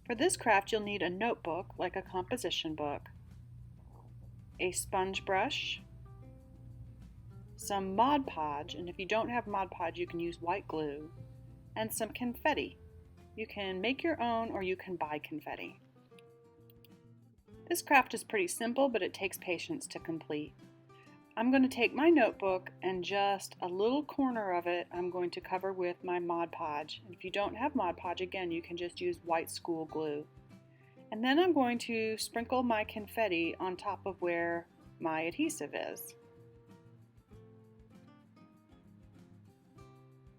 For this craft, you'll need a notebook, like a composition book, a sponge brush, some Mod Podge, and if you don't have Mod Podge, you can use white glue, and some confetti. You can make your own or you can buy confetti. This craft is pretty simple, but it takes patience to complete. I'm going to take my notebook and just a little corner of it I'm going to cover with my Mod Podge. And if you don't have Mod Podge, again, you can just use white school glue. And then I'm going to sprinkle my confetti on top of where my adhesive is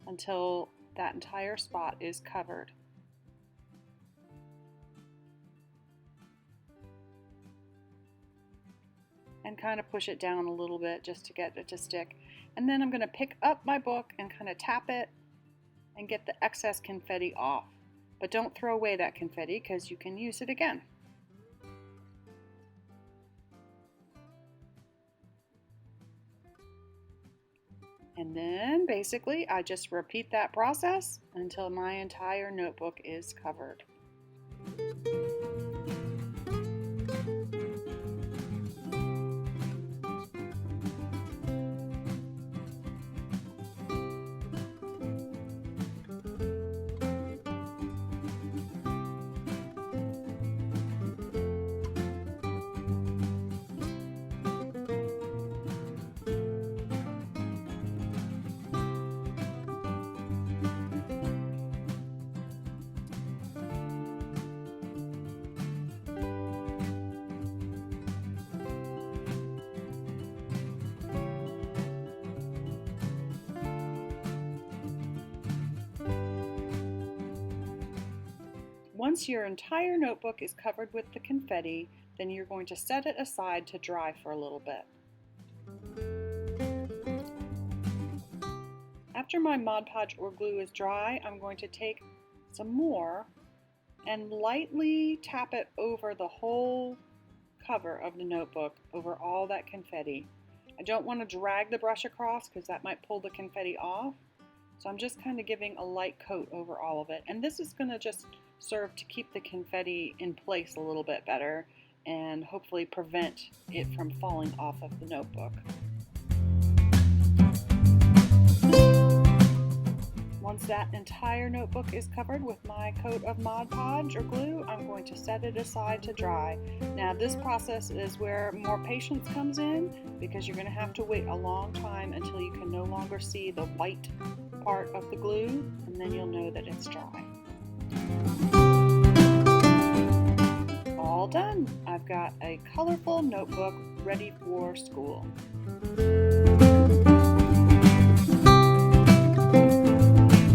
until that entire spot is covered. And kind of push it down a little bit just to get it to stick. And then I'm going to pick up my book and kind of tap it and get the excess confetti off. But don't throw away that confetti because you can use it again. And then basically I just repeat that process until my entire notebook is covered. Once your entire notebook is covered with the confetti, then you're going to set it aside to dry for a little bit. After my Mod Podge or glue is dry, I'm going to take some more and lightly tap it over the whole cover of the notebook, over all that confetti. I don't want to drag the brush across because that might pull the confetti off. So I'm just kind of giving a light coat over all of it. And this is going to just serve to keep the confetti in place a little bit better and hopefully prevent it from falling off of the notebook. Once that entire notebook is covered with my coat of Mod Podge or glue, I'm going to set it aside to dry. Now this process is where more patience comes in because you're going to have to wait a long time until you can no longer see the white part of the glue, and then you'll know that it's dry. All done! I've got a colorful notebook ready for school.